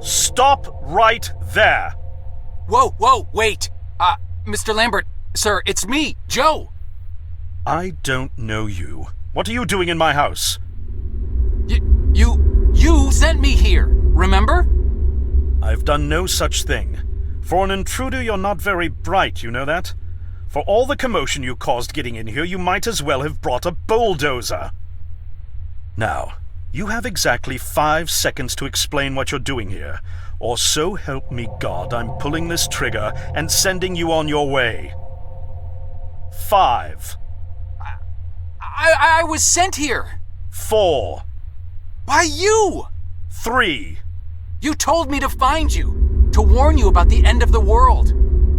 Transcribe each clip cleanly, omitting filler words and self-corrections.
Stop right there! Whoa, wait! Mr. Lambert, sir, it's me, Joe! I don't know you. What are you doing in my house? You sent me here, remember? I've done no such thing. For an intruder, you're not very bright, you know that? For all the commotion you caused getting in here, you might as well have brought a bulldozer. Now, you have exactly 5 seconds to explain what you're doing here, or so help me God, I'm pulling this trigger and sending you on your way. 5. I was sent here. 4. By you! 3. You told me to find you, to warn you about the end of the world.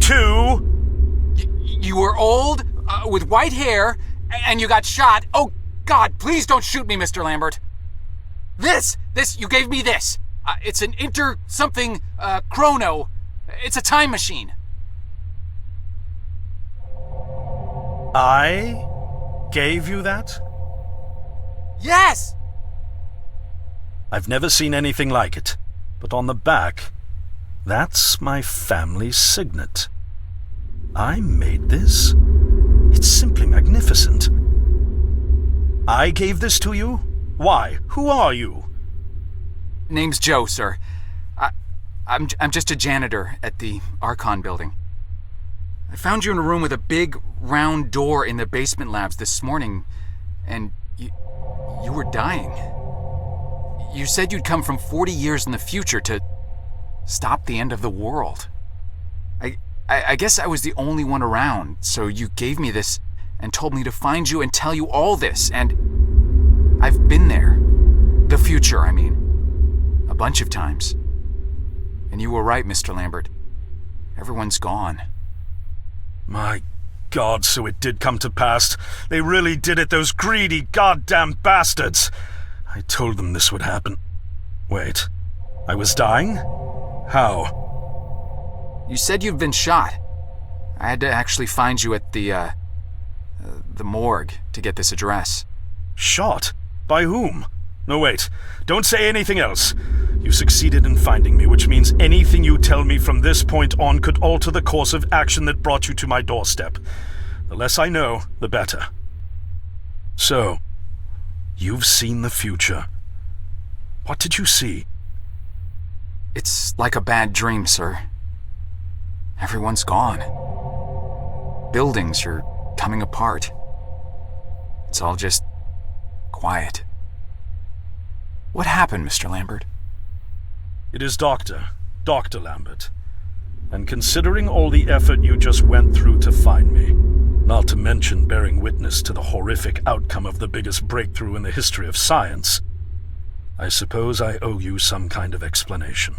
2. You were old, with white hair, and you got shot. Oh, God, please don't shoot me, Mr. Lambert. This, you gave me this. It's an chrono. It's a time machine. I gave you that? Yes! I've never seen anything like it, but on the back, that's my family signet. I made this? It's simply magnificent. I gave this to you? Why? Who are you? Name's Joe, sir. I'm just a janitor at the Archon building. I found you in a room with a big, round door in the basement labs this morning, and you were dying. You said you'd come from 40 years in the future to stop the end of the world. I guess I was the only one around, so you gave me this and told me to find you and tell you all this, and I've been there. The future, I mean. A bunch of times. And you were right, Mr. Lambert. Everyone's gone. My God, so it did come to pass. They really did it, those greedy goddamn bastards. I told them this would happen. Wait, I was dying? How? You said you'd been shot. I had to actually find you at the morgue to get this address. Shot? By whom? No, wait. Don't say anything else. You succeeded in finding me, which means anything you tell me from this point on could alter the course of action that brought you to my doorstep. The less I know, the better. So, you've seen the future. What did you see? It's like a bad dream, sir. Everyone's gone. Buildings are coming apart. It's all just quiet. What happened, Mr. Lambert? It is Dr. Lambert. And considering all the effort you just went through to find me, not to mention bearing witness to the horrific outcome of the biggest breakthrough in the history of science, I suppose I owe you some kind of explanation.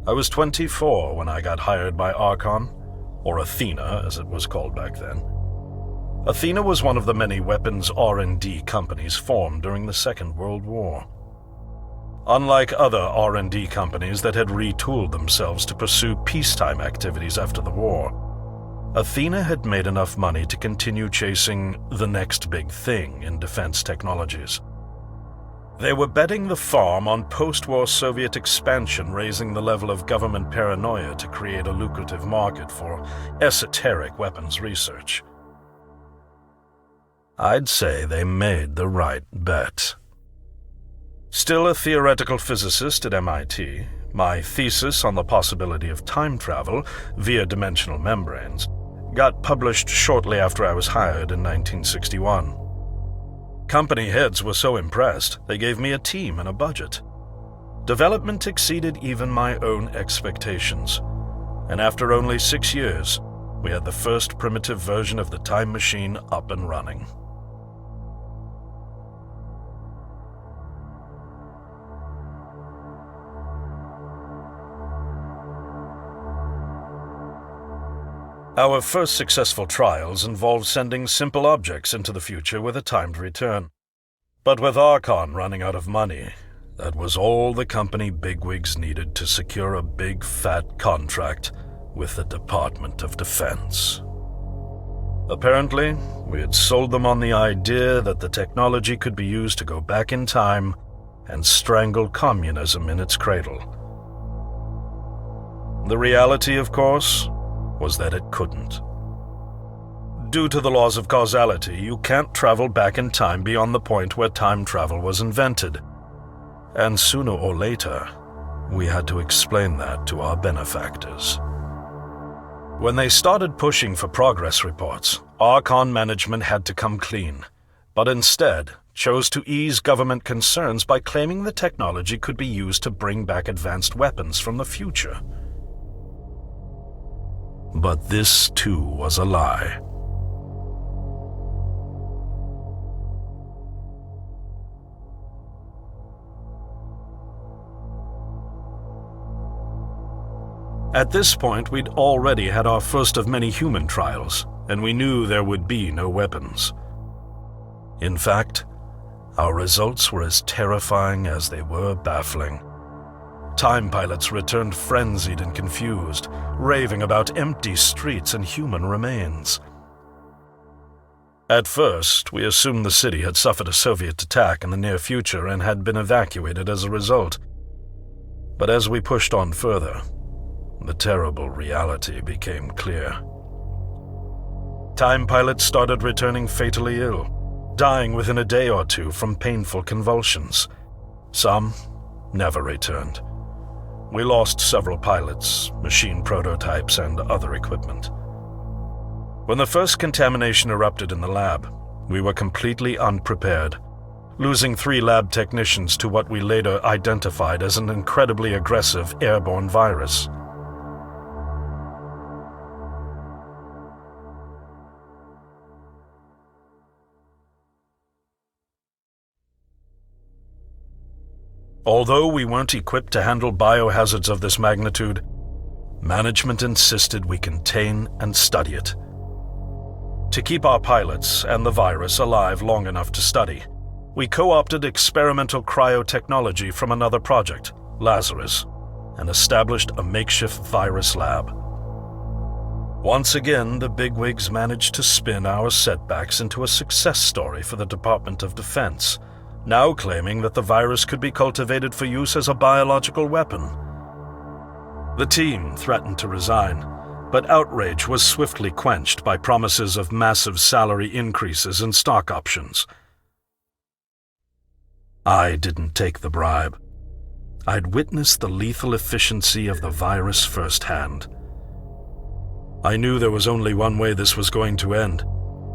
I was 24 when I got hired by Archon, or Athena as it was called back then. Athena was one of the many weapons R&D companies formed during the Second World War. Unlike other R&D companies that had retooled themselves to pursue peacetime activities after the war, Athena had made enough money to continue chasing the next big thing in defense technologies. They were betting the farm on post-war Soviet expansion, raising the level of government paranoia to create a lucrative market for esoteric weapons research. I'd say they made the right bet. Still a theoretical physicist at MIT, my thesis on the possibility of time travel via dimensional membranes got published shortly after I was hired in 1961. Company heads were so impressed, they gave me a team and a budget. Development exceeded even my own expectations, and after only 6 years, we had the first primitive version of the time machine up and running. Our first successful trials involved sending simple objects into the future with a timed return. But with Archon running out of money, that was all the company bigwigs needed to secure a big fat contract with the Department of Defense. Apparently, we had sold them on the idea that the technology could be used to go back in time and strangle communism in its cradle. The reality, of course, was that it couldn't. Due to the laws of causality, you can't travel back in time beyond the point where time travel was invented. And sooner or later, we had to explain that to our benefactors. When they started pushing for progress reports, Archon management had to come clean, but instead chose to ease government concerns by claiming the technology could be used to bring back advanced weapons from the future. But this too was a lie. At this point, we'd already had our first of many human trials, and we knew there would be no weapons. In fact, our results were as terrifying as they were baffling. Time pilots returned frenzied and confused, raving about empty streets and human remains. At first, we assumed the city had suffered a Soviet attack in the near future and had been evacuated as a result. But as we pushed on further, the terrible reality became clear. Time pilots started returning fatally ill, dying within a day or two from painful convulsions. Some never returned. We lost several pilots, machine prototypes, and other equipment. When the first contamination erupted in the lab, we were completely unprepared, losing 3 lab technicians to what we later identified as an incredibly aggressive airborne virus. Although we weren't equipped to handle biohazards of this magnitude, management insisted we contain and study it. To keep our pilots and the virus alive long enough to study, we co-opted experimental cryotechnology from another project, Lazarus, and established a makeshift virus lab. Once again, the bigwigs managed to spin our setbacks into a success story for the Department of Defense, now claiming that the virus could be cultivated for use as a biological weapon. The team threatened to resign, but outrage was swiftly quenched by promises of massive salary increases and stock options. I didn't take the bribe. I'd witnessed the lethal efficiency of the virus firsthand. I knew there was only one way this was going to end,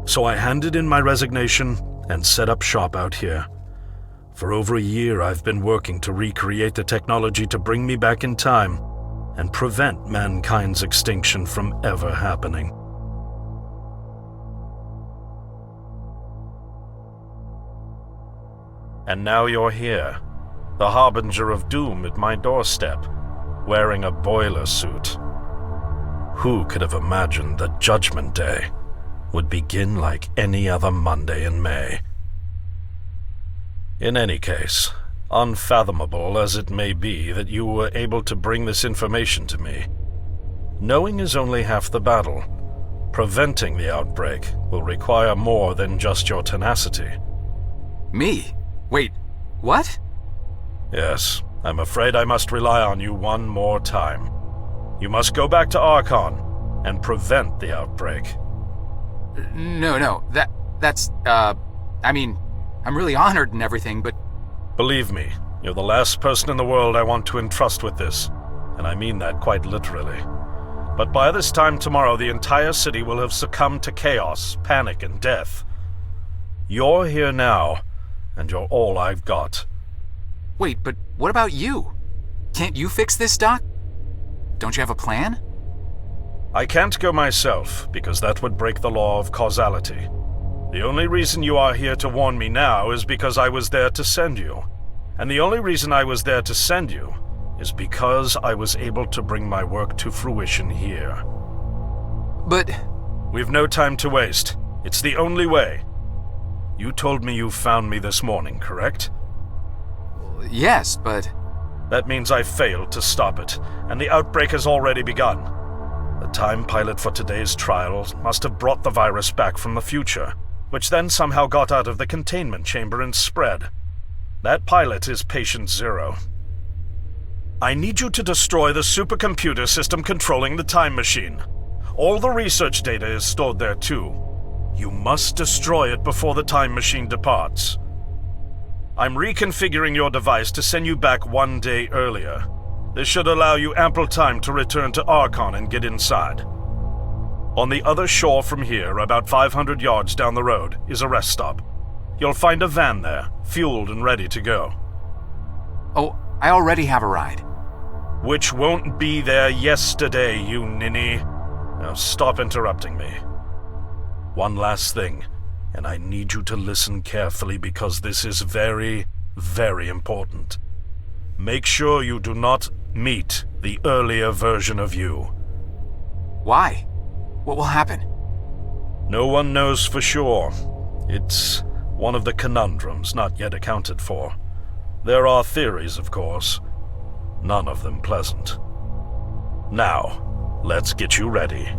so I handed in my resignation and set up shop out here. For over a year, I've been working to recreate the technology to bring me back in time and prevent mankind's extinction from ever happening. And now you're here, the harbinger of doom at my doorstep, wearing a boiler suit. Who could have imagined that Judgment Day would begin like any other Monday in May? In any case, unfathomable as it may be that you were able to bring this information to me, knowing is only half the battle. Preventing the outbreak will require more than just your tenacity. Me? Wait, what? Yes, I'm afraid I must rely on you one more time. You must go back to Archon and prevent the outbreak. No, that's, I mean, I'm really honored and everything, but... Believe me, you're the last person in the world I want to entrust with this, and I mean that quite literally. But by this time tomorrow, the entire city will have succumbed to chaos, panic, and death. You're here now, and you're all I've got. Wait, but what about you? Can't you fix this, Doc? Don't you have a plan? I can't go myself, because that would break the law of causality. The only reason you are here to warn me now is because I was there to send you. And the only reason I was there to send you is because I was able to bring my work to fruition here. But... We've no time to waste. It's the only way. You told me you found me this morning, correct? Yes, but... That means I failed to stop it, and the outbreak has already begun. The time pilot for today's trial must have brought the virus back from the future, which then somehow got out of the containment chamber and spread. That pilot is Patient Zero. I need you to destroy the supercomputer system controlling the time machine. All the research data is stored there too. You must destroy it before the time machine departs. I'm reconfiguring your device to send you back 1 day earlier. This should allow you ample time to return to Archon and get inside. On the other shore from here, about 500 yards down the road, is a rest stop. You'll find a van there, fueled and ready to go. Oh, I already have a ride. Which won't be there yesterday, you ninny. Now stop interrupting me. One last thing, and I need you to listen carefully because this is very, very important. Make sure you do not meet the earlier version of you. Why? What will happen? No one knows for sure. It's one of the conundrums not yet accounted for. There are theories, of course. None of them pleasant. Now, let's get you ready.